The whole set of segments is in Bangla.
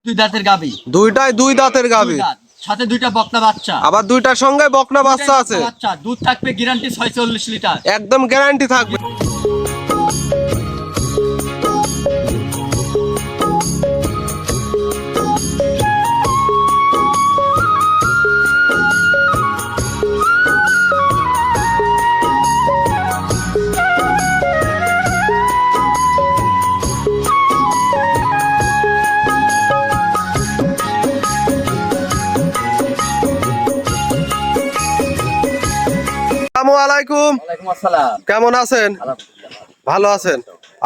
দুই দাঁতের গাবি। দুইটাই দুই দাঁতের গাবি, সাথে দুইটা বকনা বাচ্চা। আবার দুইটার সঙ্গে বকনা বাচ্চা আছে। দুধ থাকবে গ্যারান্টি 46 লিটার, একদম গ্যারান্টি থাকবে। আসসালামু আলাইকুম। কেমন আছেন? ভালো আছেন?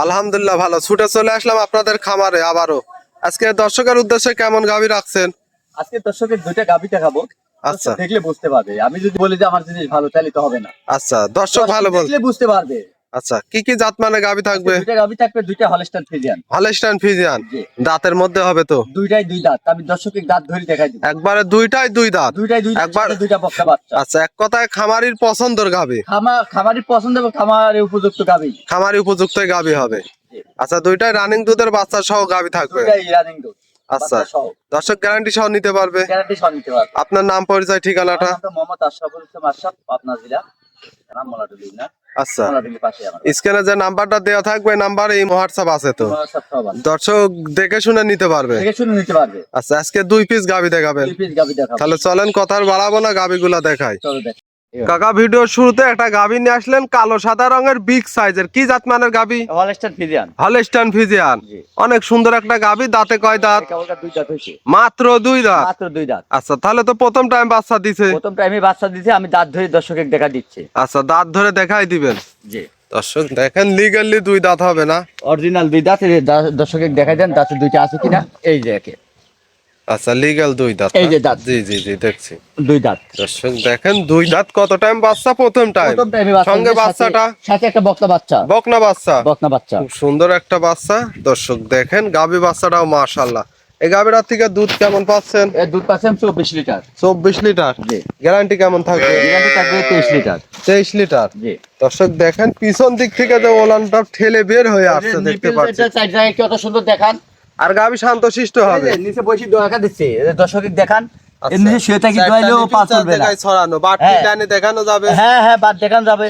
আলহামদুলিল্লাহ ভালো। ছুটে চলে আসলাম আপনাদের খামারে আবারও। আজকে দর্শকের উদ্দেশ্যে কেমন গাভী রাখছেন? আজকে দর্শকের দুইটা গাভী দেখাবো। আচ্ছা, দেখলে বুঝতে পারবে। আমি যদি বলি যে আমার জিনিস ভালো তাহলে তো হবে না। আচ্ছা, দর্শক ভালো দেখলে বুঝতে পারবে। আচ্ছা, কি কি জাত মানে গাভী থাকবে? দুইটা গাভী থাকবে, দুইটা হলস্টাইন ফ্রিজিয়ান। হলস্টাইন ফ্রিজিয়ান দাঁতের মধ্যে হবে তো? দুইটাই দুই দাঁত। আমি দর্শকের দাঁত ধরে দেখাই দিব। একবারে দুইটাই দুই দাঁত? দুইটাই দুই দাঁত, একবার দুইটা বকনা বাচ্চা। আচ্ছা, এক কথায় খামারির পছন্দের গাভী। খামারির পছন্দ এবং খামারের উপযুক্ত গাভী। খামারি উপযুক্ত গাভী হবে। আচ্ছা, দুইটাই রানিং দুধের বাচ্চা সহ গাভী থাকবে? দুইটাই রানিং দুধ। আচ্ছা, দর্শক গ্যারান্টি সহ নিতে পারবে? গ্যারান্টি সহ নিতে পারবে। আপনার নাম, পরিচয়, ঠিকানাটা? মোহাম্মদ আশরাফুল ইসলাম আশরাফ, পাবনা জেলা, নাম মোলাটুলি না। আচ্ছা, স্ক্রিনে যে নাম্বারটা দেওয়া থাকবে নাম্বার এই হোয়াটসঅ্যাপ আছে তো? দর্শক দেখে শুনে নিতে পারবে? আচ্ছা, আজকে 2 পিস গাভী দেখাবেন? তাহলে চলেন কথা বাড়াবো না, গাভীগুলা দেখাই। কাকা, ভিডিওর শুরুতে একটা গাভী নিয়ে আসলেন কালো সাদা রঙের বিগ সাইজের, কি জাত মানের গাভী? Holstein Friesian. হলস্টাইন ফ্রিজিয়ান, অনেক সুন্দর একটা গাভী। দাঁতে কয় দাঁত? মাত্র 2 দাঁত। মাত্র 2 দাঁত। আচ্ছা, তাহলে তো প্রথম টাইম বাচ্চা দিছে? প্রথম টাইমে বাচ্চা দিছে। আমি দাঁত ধরে দর্শকের দেখা দিচ্ছি। আচ্ছা, দাঁত ধরে দেখাই দিবেন? জি। দর্শক দেখেন, লিগ্যালি 2 দাঁত হবে না? অরিজিনাল 2 দাঁত। দর্শকের দেখাই দেন দাঁতে দুইটা আছে কিনা। এই যে একে। আচ্ছা, লিগ্যাল 2 দাঁত। এই যে দাঁত। জি জি জি, দেখছি 2 দাঁত। দর্শক দেখেন 2 দাঁত। কত টাইম বাচ্চা? প্রথম টাইম। প্রথম টাইমে বাচ্চা। সঙ্গে বাচ্চাটা সাথে একটা বকনা বাচ্চা। বকনা বাচ্চা। বকনা বাচ্চা, খুব সুন্দর একটা বাচ্চা। দর্শক দেখেন গাভী বাচ্চাটাও মাশাআল্লাহ। এই গাভীটার থেকে দুধ কেমন পাচ্ছেন? এর দুধ পাচ্ছেন 24 লিটার। 24 লিটার? জি। গ্যারান্টি কেমন থাকবে? গ্যারান্টি থাকবে 23 লিটার। 23 লিটার? জি। দর্শক দেখেন পিছন দিক থেকে যে ওলানটা ঠেলে বের হয়ে আসছে দেখতে পাচ্ছেন। চার জায়গায় কত সুন্দর দেখান। আর গাভী শান্তশিষ্ট হবে। নিচে বসে দেখা দিচ্ছে। দর্শকের দেখান। এর নিচে শুয়ে থাকি দইলেও পাঁচ হবে না। ছড়ানো বাটি টানে দেখানো যাবে? হ্যাঁ হ্যাঁ, বাট দেখানো যাবে।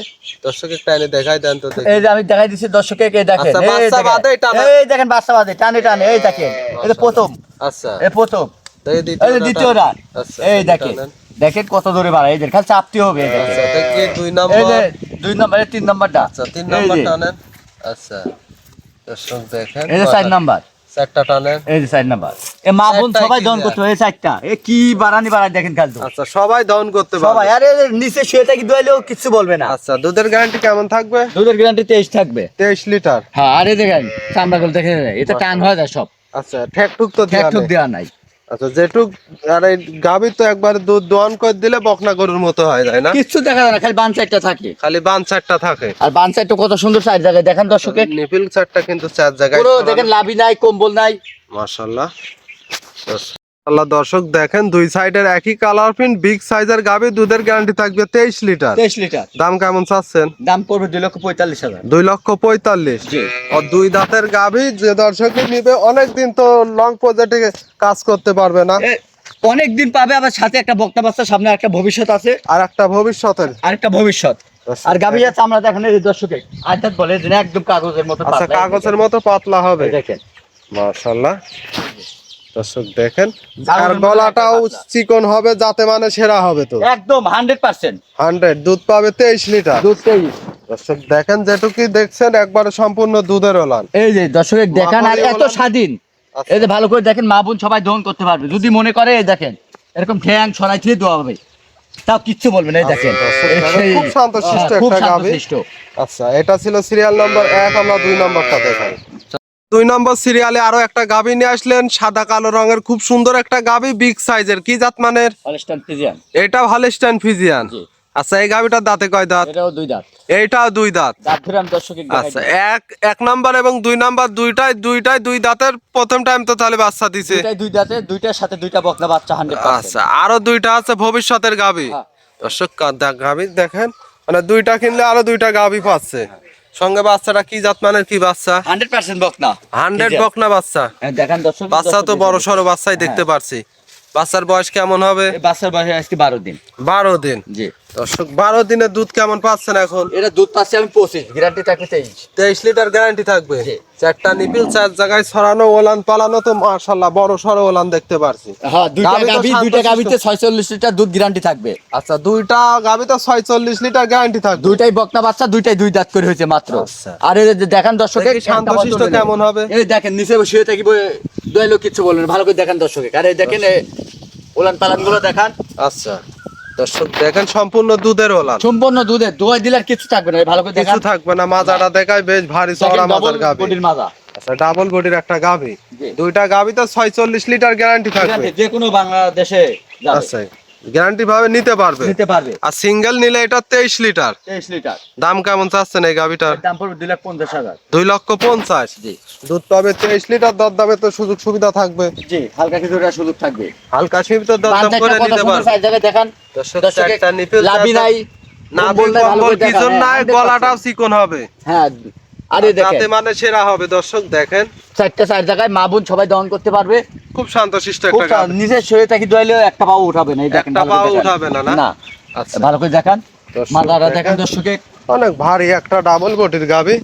দর্শকের টানে দেখাই দেন তো দেখি। এই যে আমি দেখাই দিচ্ছি দর্শকের, এই দেখেন। আচ্ছা, বাচ্চা বাদে টানে। এই দেখেন বাচ্চা বাদে টানে টানে। এই দেখেন, এটা প্রথম। আচ্ছা, এই প্রথম। এই দ্বিতীয় রাত। আচ্ছা, এই দেখেন, দেখেন কত দূরে বাড়ায়। এই দেখেন খালি চাপতে হবে। এই দেখেন। আচ্ছা, এটা কি 2 নাম্বার? এই যে 2 নাম্বার, 3 নাম্বারটা। আচ্ছা, 3 নাম্বার টানেন। আচ্ছা, দর্শক দেখেন এই যে 4 নাম্বার। 4টা টানেন। এই যে 4 নাম্বার। এ মা বোন সবাই দহন করতে হবে। এই 4টা। এ কি বাড়ানি বাড়ায় দেখেন খালি তো। আচ্ছা, সবাই দহন করতে পারবে? সবাই। আরে নিচে শুয়ে থাকি দইলেও কিছু বলবে না। আচ্ছা, দুধের গ্যারান্টি কেমন থাকবে? দুধের গ্যারান্টি 23 থাকবে। 23 লিটার? হ্যাঁ। আরে দেখেন চামড়াগুলো দেখেন, এটা টান হয়ে যায় সব। আচ্ছা, ঠেকটুক তো ঠেকঠুক দেওয়া নাই। আচ্ছা, যেটুক। আর এই গাভী তো একবার দুধ দোয়ান করে দিলে বকনা গরুর মতো হয় যায় না? কিছু দেখা যায় না, খালি বান সাইডটা থাকে। খালি বান 4টা থাকে। আর বান সাইডটা কত সুন্দর সাইড জায়গায় দেখেন দর্শকের। নিপিল 4টা কিন্তু 4 জায়গায়। পুরো দেখেন লাভি নাই, কম্বল নাই। মাশাআল্লাহ। মাশাআল্লাহ, দর্শক দেখেন 2 সাইডের একই কালার প্রিন্ট বিগ সাইজের গাভী। দুধের গ্যারান্টি থাকবে 23 লিটার? 23 লিটার। দাম কেমন চাচ্ছেন? দাম পড়বে 2,45,000। 2,45,000? জি। আর 2 দাঁতের গাভী যে দর্শকই নিবে অনেক দিন তো লং প্রজেক্টে কাজ করতে পারবে না? অনেক দিন পাবে। আবার সাথে একটা বকনা বাচ্চা, সামনে একটা ভবিষ্যৎ আছে। আর একটা ভবিষ্যতের? আরেকটা ভবিষ্যৎ। আর গাভী যাচ্ছে আমরা দেখেন এই দর্শকে আর্থাৎ বলে যে একদম কাগজের মতো আচ্ছা, পাতলা। কাগজের মতো পাতলা হবে? দেখেন মাশাআল্লাহ। দর্শক দেখেন, আর গলাটাও চিকন হবে, যাতে মানে সেরা হবে তো? একদম 100%। 100। দুধ পাবে 23 লিটার? দুধ 23। দর্শক দেখেন যেটুকু দেখছেন একবারে সম্পূর্ণ দুধের ওলান। এই যে দর্শকের দেখান। আর এত স্বাধীন। এই যে ভালো করে দেখেন, মা বোন সবাই দহন করতে পারবে যদি মনে করে। এই দেখেন এরকম ঠ্যাং ছড়াই দিয়ে দেওয়া হবে, তাও কিচ্ছু বলবে না। এই দেখেন খুব শান্তশিষ্ট একটা গাভী। আচ্ছা, এটা ছিল সিরিয়াল নাম্বার 1। আমরা 2 নাম্বারটা দেখাই। 2 নম্বর সিরিয়ালে আরো একটা গাভী নিয়ে আসলেন, সাদা কালো রঙের, খুব সুন্দর একটা গাভী, বিগ সাইজের, কি জাত মানের? Holstein Friesian. এটাও হলস্টাইন ফ্রিজিয়ান? আচ্ছা, এই গাভীটার দাঁতে কয় দাঁত? এটাও 2 দাঁত। এইটাও 2 দাঁত? দাঁত ধরে আমি দর্শককে দেখাই। আচ্ছা, এক নাম্বার এবং 2 নাম্বার দুইটাই 2 দাঁতের। প্রথম টাইম তো তাহলে বাচ্চা দিছে? দুইটাই 2 দাঁতে, দুইটার সাথে দুইটা বকনা বাচ্চা 100%। আচ্ছা, আরো 2টা আছে ভবিষ্যতের গাভী। দর্শক গাভী দেখেন, মানে 2টা কিনলে আরো 2টা গাভী পাচ্ছে। সঙ্গে বাচ্চাটা কি জাত মানের কি বাচ্চা? 100% বকনা। 100 বকনা বাচ্চা। দেখেন দর্শক, বাচ্চা তো বড় সড়ো বাচ্চাই দেখতে পারছি। বাচ্চার বয়স কেমন হবে? এই বাচ্চার বয়স আজকে 12 দিন। 12 দিন। জি দর্শক, 12 দিনের দুধ কেমন পাচ্ছেন এখন? এটা দুধ পাচ্ছি আমি 25, গ্যারান্টি থাকবে 23। 23 লিটার গ্যারান্টি থাকবে। জি। চারটা নিপিল, চার জায়গায় ছড়ানো, ওলান পালানো তো মাশাআল্লাহ বড় সড়ো ওলান দেখতে পারছি। হ্যাঁ, দুইটা গাভী তো গাভিতে শান্তশিষ্ট। 46 লিটার দুধ গ্যারান্টি থাকবে। আচ্ছা, দুইটা গাভী তো 46 লিটার গ্যারান্টি থাকবে। দুইটাই বকনা বাচ্চা, দুইটাই দুই দাঁত করে হয়েছে মাত্র। আচ্ছা। আর এই যে দেখেন দর্শকে দেখি শান্তশিষ্ট কেমন হবে? এই দেখেন নিচে বসে থাকিব, দয়ালো কিছু বলবেন না, ভালো করে দেখেন দর্শকে। আর এই দেখেন এই ওলান পালান গুলো দেখান। আচ্ছা দর্শক, দেখেন সম্পূর্ণ দুধের ওলান, সম্পূর্ণ দুধে দোয়া দিলে আর কিছু থাকবে না, ভালো করে কিছু দেখান। থাকবে না। মাজাটা দেখায় বেশ ভারী চওড়া মাজার গাভী। বডির মাজা। আচ্ছা, ডাবল বডির একটা গাভী। জি। দুইটা গাভী তো 46 লিটার গ্যারান্টি থাকবে। যে কোনো বাংলাদেশে যাবে, আচ্ছা, গ্যারান্টি ভাবে নিতে পারবে। নিতে পারবে। আর সিঙ্গেল নিলে এটা 23 লিটার। 23 লিটার। দাম কেমন চাচ্ছেন এই গাভীটার? দাম পড়বে 2,50,000। 2,50,000। জি দুধ পাবে 23 লিটার, দরদামে তো সুযোগ সুবিধা থাকবে। জি, হালকা কিছু একটা সুযোগ থাকবে। হালকা সীমিত দরদাম বাচ্চাটা করে কত নিতে সুন্দর পারবে। সাইজ জায়গায় দেখান। দর্শক, দর্শকে চারটা নিপেল, লাভি চারটা- নাই, না বললে ভালো কম্বল করে দেখান। কিছু নাই, 100% গলাটাও চিকন হবে। হ্যাঁ, আরে দেখেন তাতে মানে সেরা হবে। দর্শক দেখেন, চারটা চার জায়গায় মা বোন সবাই দহন করতে পারবে। খুব শান্তশিষ্ট খুব একটা গাভী। নিজে শুয়ে থাকি দইলেও একটা পাও উঠাবে না, এই দেখেন একটা ভালো করে পাও দেখান। উঠাবে না, না? না, আচ্ছা, ভালো করে দেখান। দর্শক মাথাটা দেখেন। দেখেন দর্শকে। অনেক ভারী একটা ডাবল বডির গাভী।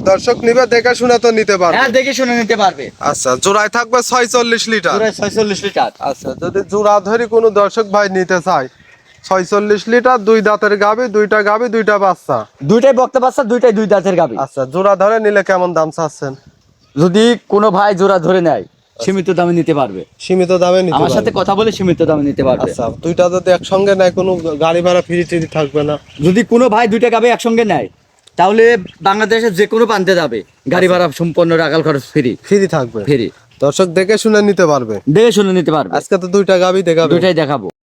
দর্শক নিবে, দেখে শুনে তো নিতে পারবে। হ্যাঁ, দেখে শুনে নিতে পারবে। আচ্ছা, জোড়ায় থাকবে 46 লিটার। পুরো 46 লিটার। আচ্ছা, যদি জোড়া ধরি কোনো দর্শক ভাই নিতে চায়, 46 লিটার, দুই দাঁতের গাভী, দুইটা বাচ্চা। দুইটাই বক্তা বাচ্চা, দুইটাই দুই দাঁতের গাবি। আচ্ছা, জোড়া ধরে নিলে কেমন দাম চাচ্ছেন? যদি কোনো ভাই জোড়া ধরে নেয় সীমিত দামে নিতে পারবে। সীমিত দামে নিতে আমার পারবে। সাথে কথা বলে সীমিত দামে নিতে পারবে। আচ্ছা, দুইটা যদি একসঙ্গে নেয় কোনো গাড়ি ভাড়া ফ্রি টিরি থাকবে না? যদি কোনো ভাই দুইটা গাবি একসঙ্গে নেয় তাহলে বাংলাদেশের যে কোনো প্রান্তে যাবে, গাড়ি ভাড়া সম্পূর্ণ রাখাল খরচ ফ্রি। ফ্রি থাকবে। ফ্রি, দর্শক দেখে শুনে নিতে পারবে। দেখে শুনে নিতে পারবে। আজকে তো দুইটা গাভী দেখাবে। দুইটাই দেখাবো।